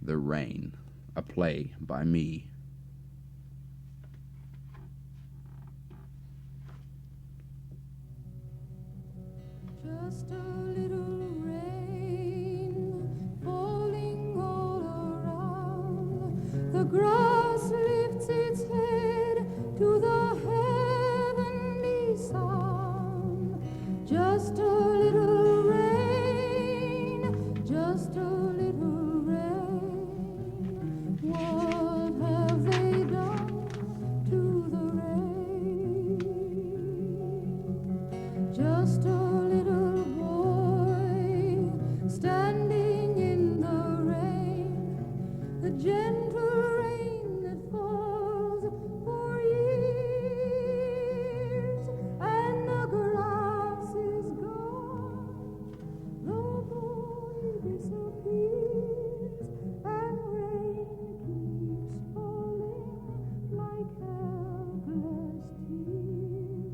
The Rain, a play by me. Just a little rain falling all around. The grass lifts its head to the heavenly sound. Just a little rain, just a little rain. What have they done to the rain? Just a little boy standing in the rain, the gentle rain that falls for years, and the grass is gone, the boy disappears, and rain keeps falling like helpless tears.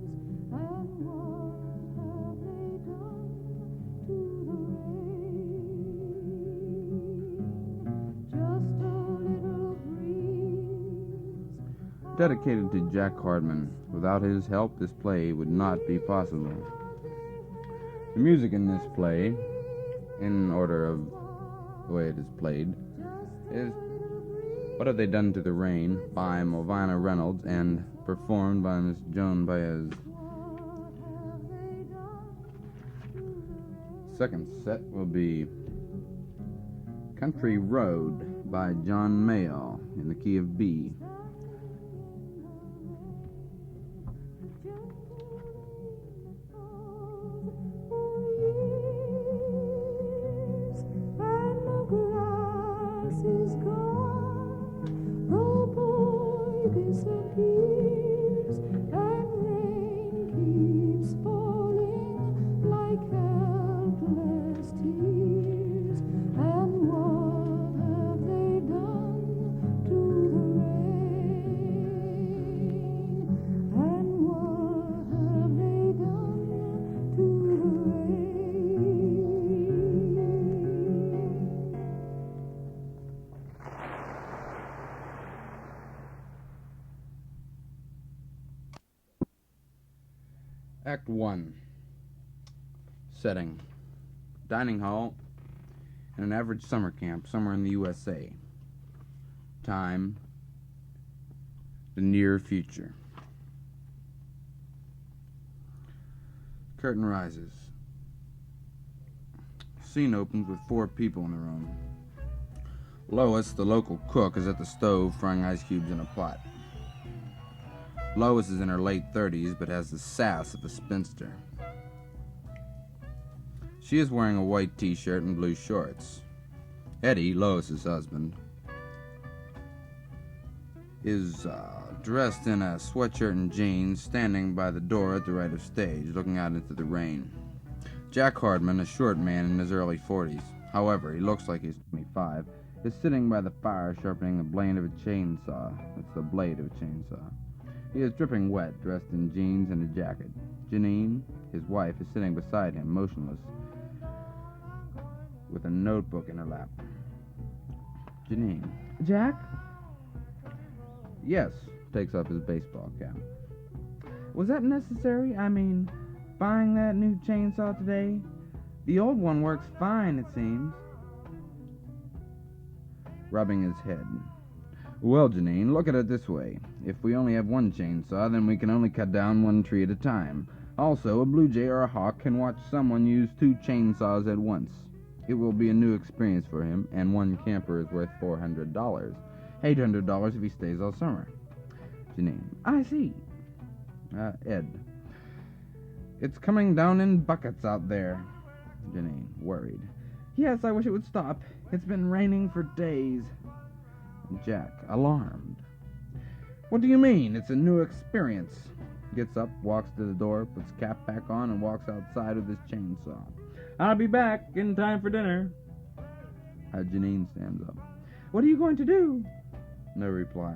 And what have they done to the rain? Just a little breeze. Dedicated to Jack Hardman. Without his help, this play would not be possible. The music in this play, in order of the way it is played, is What Have They Done to the Rain by Melvina Reynolds and performed by Miss Joan Baez. Second set will be Country Road by John Mayall in the key of B. Disappears, and rain keeps falling like helpless tears. And what have they done to the rain? And what have they done to the Act 1. Setting: dining hall in an average summer camp somewhere in the USA. Time: the near future. Curtain rises. Scene opens with 4 people in the room. Lois, the local cook, is at the stove frying ice cubes in a pot. Lois is in her late 30s, but has the sass of a spinster. She is wearing a white t-shirt and blue shorts. Eddie, Lois's husband, is dressed in a sweatshirt and jeans, standing by the door at the right of stage, looking out into the rain. Jack Hardman, a short man in his early 40s, however, he looks like he's 25, is sitting by the fire sharpening the blade of a chainsaw. It's the blade of a chainsaw. He is dripping wet, dressed in jeans and a jacket. Janine, his wife, is sitting beside him, motionless, with a notebook in her lap. Janine. Jack? Yes, takes up his baseball cap. Was that necessary? I mean, buying that new chainsaw today? The old one works fine, it seems. Rubbing his head. Well, Janine, look at it this way. If we only have one chainsaw, then we can only cut down one tree at a time. Also, a blue jay or a hawk can watch someone use 2 chainsaws at once. It will be a new experience for him, and one camper is worth $400. $800 if he stays all summer. Janine. I see. Ed. It's coming down in buckets out there. Janine, worried. Yes, I wish it would stop. It's been raining for days. Jack, alarmed. What do you mean? It's a new experience. Gets up, walks to the door, puts cap back on, and walks outside with his chainsaw. I'll be back in time for dinner. Janine stands up. What are you going to do? No reply.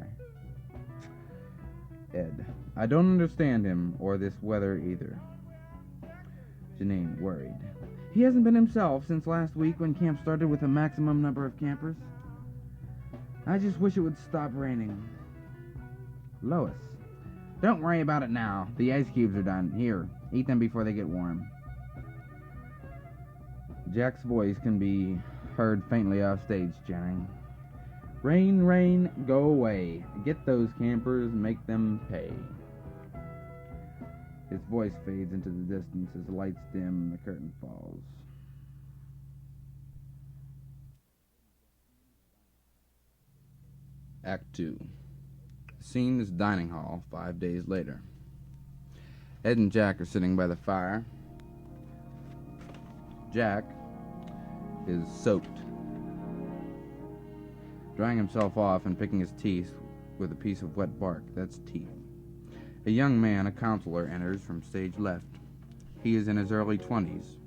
Ed. I don't understand him or this weather either. Janine, worried. He hasn't been himself since last week when camp started with a maximum number of campers. I just wish it would stop raining. Lois. Don't worry about it now. The ice cubes are done. Here, eat them before they get warm. Jack's voice can be heard faintly off stage, chanting, "Rain, rain, go away. Get those campers, make them pay." His voice fades into the distance as the lights dim and the curtain falls. Act 2. Scene is dining hall 5 days later. Ed and Jack are sitting by the fire. Jack is soaked, drying himself off and picking his teeth with a piece of wet bark. That's teeth. A young man, a counselor, enters from stage left. He is in his early 20s.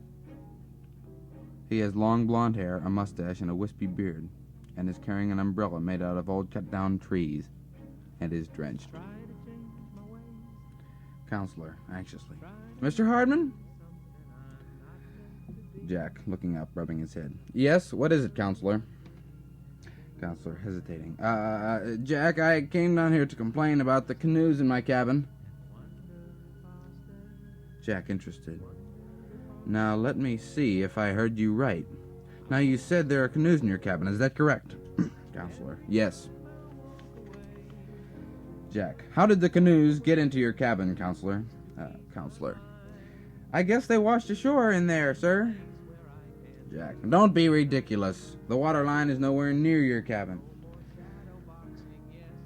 He has long blonde hair, a mustache, and a wispy beard, and is carrying an umbrella made out of old cut-down trees, and is drenched. Counselor, anxiously. "Mr. Hardman?" Jack, looking up, rubbing his head. "Yes, what is it, Counselor?" Counselor, hesitating. Jack, I came down here to complain about the canoes in my cabin." Jack, interested. "Now, let me see if I heard you right. Now, you said there are canoes in your cabin, is that correct?" Counselor, "Yes." Jack, "How did the canoes get into your cabin, Counselor?" Counselor, "I guess they washed ashore in there, sir." Jack, "Don't be ridiculous. The water line is nowhere near your cabin."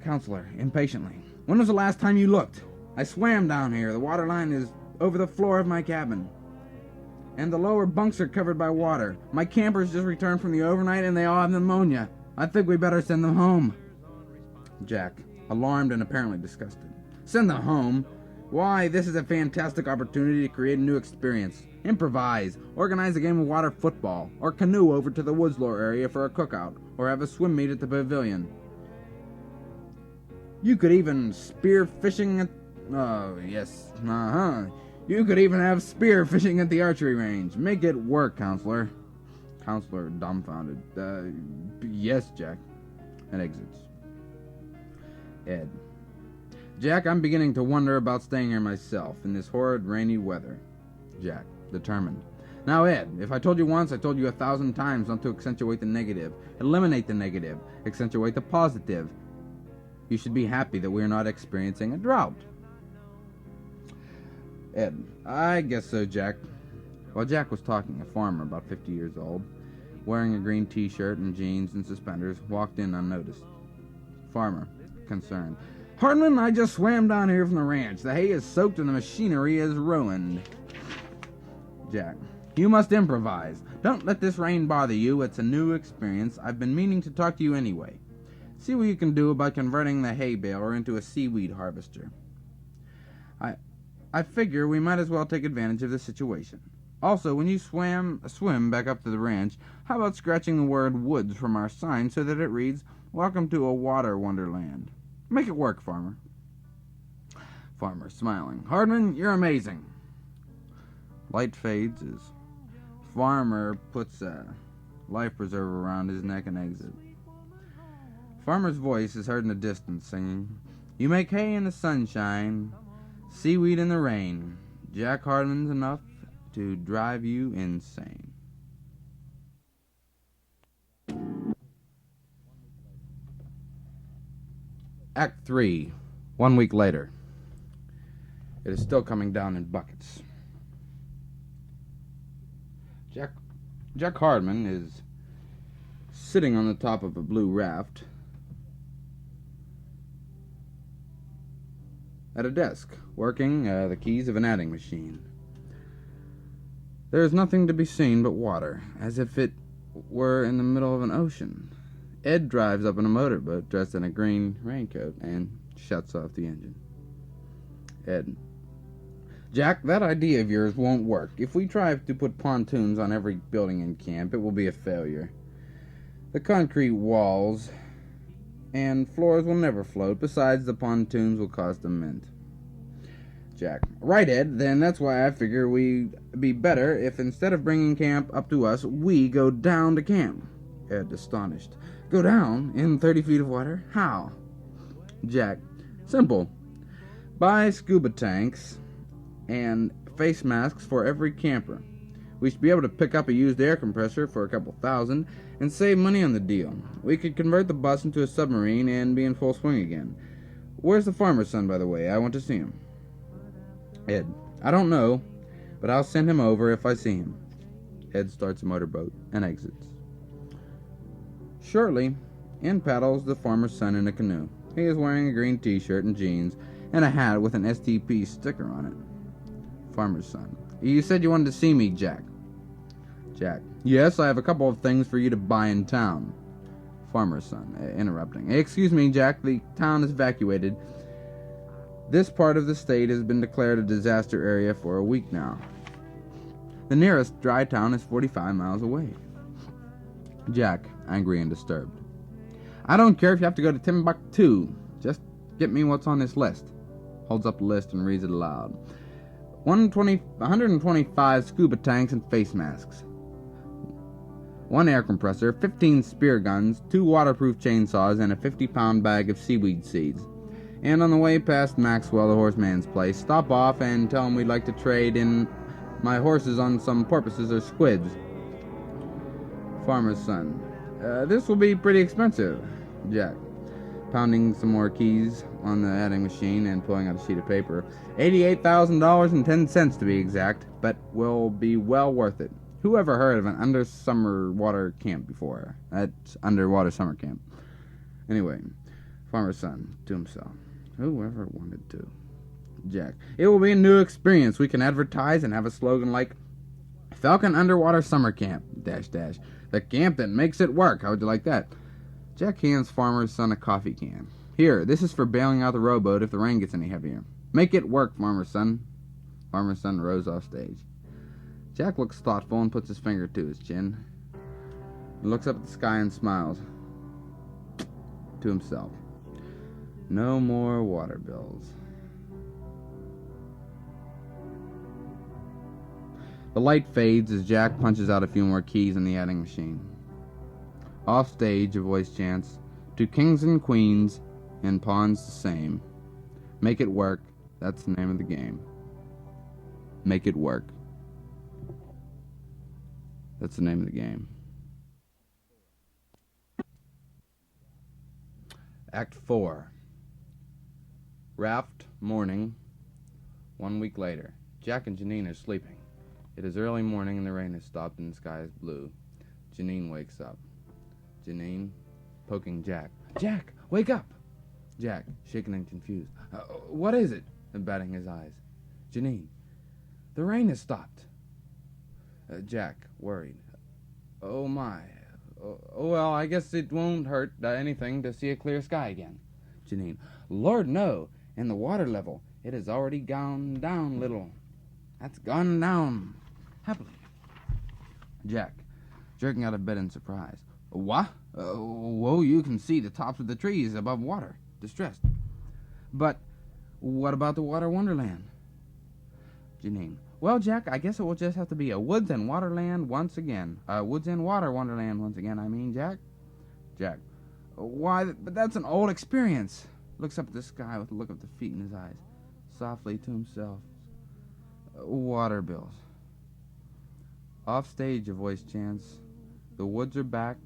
Counselor, impatiently, "When was the last time you looked? I swam down here. The water line is over the floor of my cabin, and the lower bunks are covered by water. My campers just returned from the overnight, and they all have pneumonia. I think we better send them home." Jack, alarmed and apparently disgusted. "Send them home? Why, this is a fantastic opportunity to create a new experience. Improvise, organize a game of water football, or canoe over to the Woodslaw area for a cookout, or have a swim meet at the pavilion. You could even spear fishing at... Oh, yes, You could even have spear fishing at the archery range. Make it work, Counselor." Counselor, dumbfounded. Yes, Jack." And exits. Ed. "Jack, I'm beginning to wonder about staying here myself in this horrid rainy weather." Jack, determined. "Now, Ed, if I told you once, I told you 1,000 times not to accentuate the negative. Eliminate the negative. Accentuate the positive. You should be happy that we are not experiencing a drought." Ed, "I guess so, Jack." While Jack was talking, a farmer about 50 years old, wearing a green t-shirt and jeans and suspenders, walked in unnoticed. Farmer, concerned. "Hardman, I just swam down here from the ranch. The hay is soaked and the machinery is ruined." Jack, "You must improvise. Don't let this rain bother you. It's a new experience. I've been meaning to talk to you anyway. See what you can do about converting the hay baler into a seaweed harvester. I figure we might as well take advantage of the situation. Also, when you swim back up to the ranch, how about scratching the word woods from our sign so that it reads, 'Welcome to a water wonderland.' Make it work, Farmer." Farmer, smiling. "Hardman, you're amazing." Light fades as Farmer puts a life preserver around his neck and exits. Farmer's voice is heard in the distance singing, "You make hay in the sunshine, seaweed in the rain. Jack Hardman's enough to drive you insane." Act 3, 1 week later. It is still coming down in buckets. Jack Hardman is sitting on the top of a blue raft at a desk, working the keys of an adding machine. There is nothing to be seen but water, as if it were in the middle of an ocean. Ed drives up in a motorboat dressed in a green raincoat and shuts off the engine. Ed, "Jack, that idea of yours won't work. If we try to put pontoons on every building in camp, it will be a failure. The concrete walls and floors will never float. Besides, the pontoons will cost a mint." Jack, "Right, Ed. Then that's why I figure we'd be better if instead of bringing camp up to us, we go down to camp." Ed, astonished. Go down in 30 feet of water? How? Jack. Simple. Buy scuba tanks and face masks for every camper. We should be able to pick up a used air compressor for a couple $1,000 and save money on the deal. We could convert the bus into a submarine and be in full swing again. Where's the farmer's son, by the way? I want to see him. Ed. I don't know, but I'll send him over if I see him. Ed starts a motorboat and exits. Shortly, in paddles the farmer's son in a canoe. He is wearing a green t-shirt and jeans and a hat with an STP sticker on it. Farmer's son. You said you wanted to see me, Jack. Jack. Yes, I have a couple of things for you to buy in town. Farmer's son, interrupting. Excuse me, Jack, the town is evacuated. This part of the state has been declared a disaster area for a week now. The nearest dry town is 45 miles away. Jack, angry and disturbed. I don't care if you have to go to Timbuktu. Just get me what's on this list. Holds up the list and reads it aloud. 125 scuba tanks and face masks. 1 air compressor, 15 spear guns, 2 waterproof chainsaws, and a 50-pound bag of seaweed seeds. And on the way past Maxwell, the horseman's place, stop off and tell him we'd like to trade in my horses on some porpoises or squids. Farmer's son. This will be pretty expensive. Jack. Pounding some more keys on the adding machine and pulling out a sheet of paper. $88,000.10 to be exact, but will be well worth it. Who ever heard of an underwater camp before? That's underwater summer camp. Anyway, farmer's son to himself. Whoever wanted to. Jack. It will be a new experience. We can advertise and have a slogan like Falcon Underwater Summer Camp, .. The camp that makes it work. How would you like that? Jack hands farmer's son a coffee can. Here, this is for bailing out the rowboat if the rain gets any heavier. Make it work, farmer's son. Farmer's son rose off stage. Jack looks thoughtful and puts his finger to his chin. He looks up at the sky and smiles. To himself. No more water bills. The light fades as Jack punches out a few more keys in the adding machine. Off stage, a voice chants, to kings and queens, and pawns the same. Make it work, that's the name of the game. Make it work. That's the name of the game. Act 4. Raft, morning. 1 week later. Jack and Janine are sleeping. It is early morning and the rain has stopped and the sky is blue. Janine wakes up. Janine, poking Jack. Jack, wake up! Jack, shaken and confused. What is it? And batting his eyes. Janine, the rain has stopped. Jack, worried. Oh my. Oh, well, I guess it won't hurt anything to see a clear sky again. Janine, Lord, no. And the water level, it has already gone down little. That's gone down. Happily. Jack, jerking out of bed in surprise. What? Whoa, you can see the tops of the trees above water. Distressed. But what about the water wonderland? Janine. Well, Jack, I guess it will just have to be a woods and waterland once again. Woods and water wonderland once again, I mean, Jack. Jack. Why, but that's an old experience. Looks up at the sky with a look of defeat in his eyes. Softly to himself. Water bills. Off stage, a voice chants, the woods are back,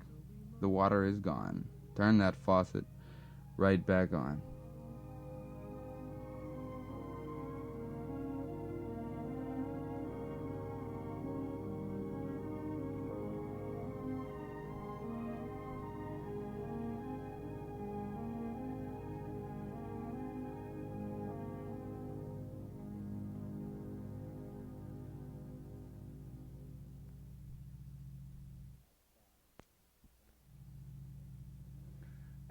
the water is gone. Turn that faucet right back on.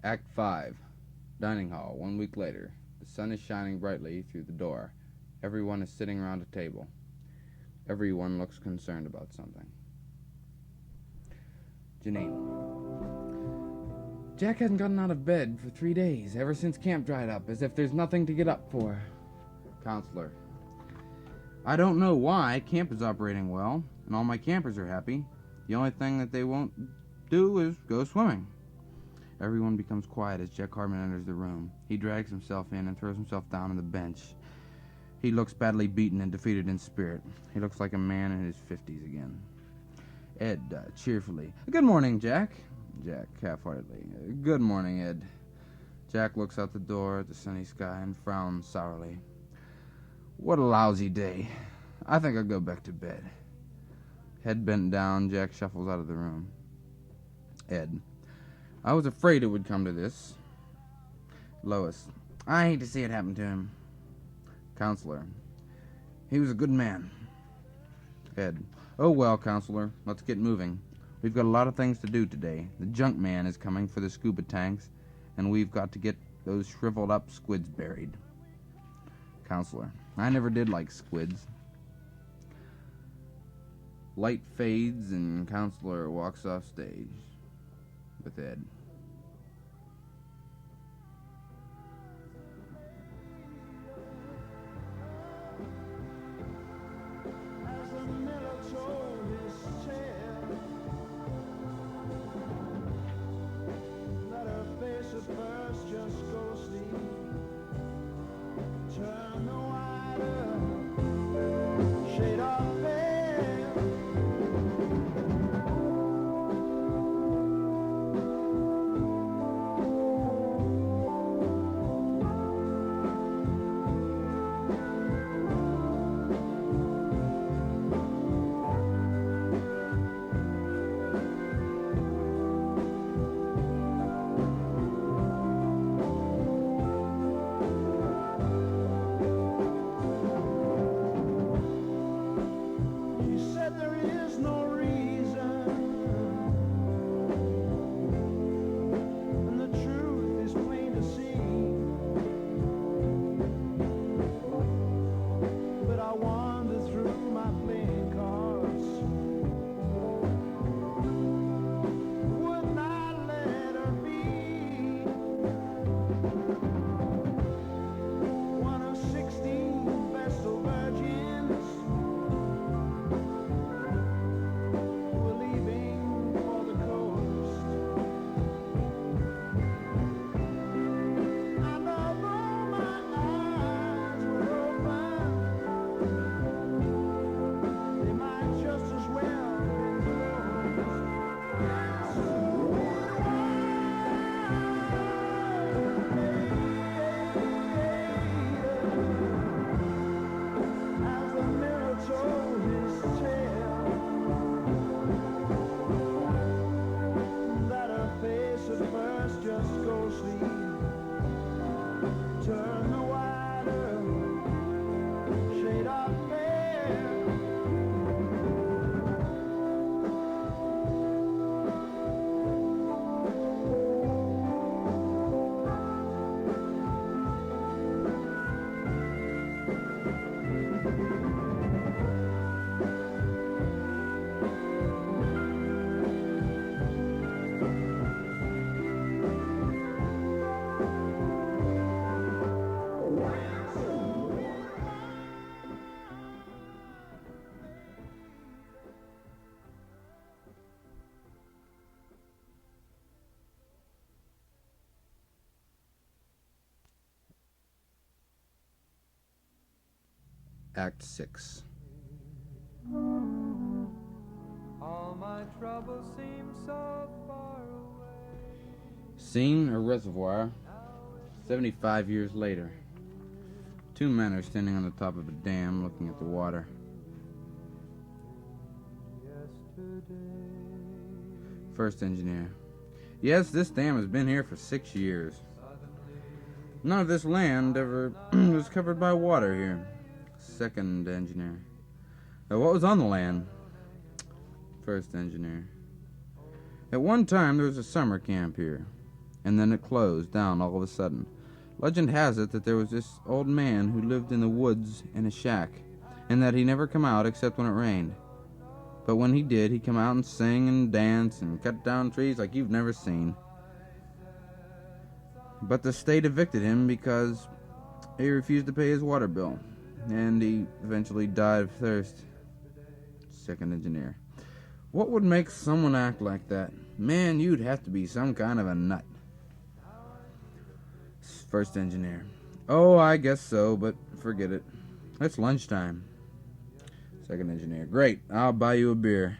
Act 5. Dining hall, 1 week later. The sun is shining brightly through the door. Everyone is sitting around a table. Everyone looks concerned about something. Janine. Jack hasn't gotten out of bed for 3 days, ever since camp dried up, as if there's nothing to get up for. Counselor. I don't know why. Camp is operating well, and all my campers are happy. The only thing that they won't do is go swimming. Everyone becomes quiet as Jack Hardman enters the room. He drags himself in and throws himself down on the bench. He looks badly beaten and defeated in spirit. He looks like a man in his 50s again. Ed, cheerfully. Good morning, Jack. Jack, half-heartedly. Good morning, Ed. Jack looks out the door at the sunny sky and frowns sourly. What a lousy day. I think I'll go back to bed. Head bent down, Jack shuffles out of the room. Ed. I was afraid it would come to this. Lois. I hate to see it happen to him. Counselor. He was a good man. Ed. Oh well, Counselor, let's get moving. We've got a lot of things to do today. The junk man is coming for the scuba tanks, and we've got to get those shriveled up squids buried. Counselor. I never did like squids. Light fades and Counselor walks off stage with Ed. Act 6. All my troubles seem so far away. Scene, a reservoir. 75 years later. Two men are standing on the top of a dam looking at the water. Yesterday. First engineer. Yes, this dam has been here for 6 years. None of this land ever was covered by water here. Second engineer. What was on the land? First engineer. At one time there was a summer camp here, and then it closed down all of a sudden. Legend has it that there was this old man who lived in the woods in a shack, and that he never come out except when it rained. But when he did, he'd come out and sing and dance and cut down trees like you've never seen. But the state evicted him because he refused to pay his water bill, and he eventually died of thirst. Second engineer. What would make someone act like that? Man, you'd have to be some kind of a nut. First engineer. Oh, I guess so, but forget it. It's lunchtime. Second engineer. Great, I'll buy you a beer.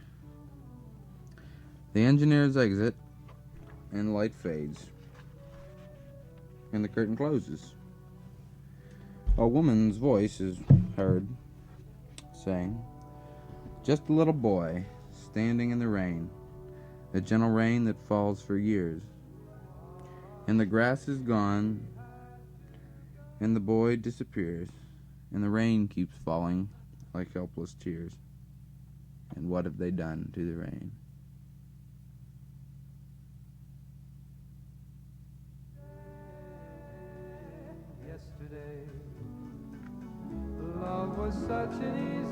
The engineers exit, and the light fades. And the curtain closes. A woman's voice is heard, saying, "Just a little boy, standing in the rain, the gentle rain that falls for years. And the grass is gone, and the boy disappears, and the rain keeps falling like helpless tears. And what have they done to the rain?" Yesterday, love was such an easy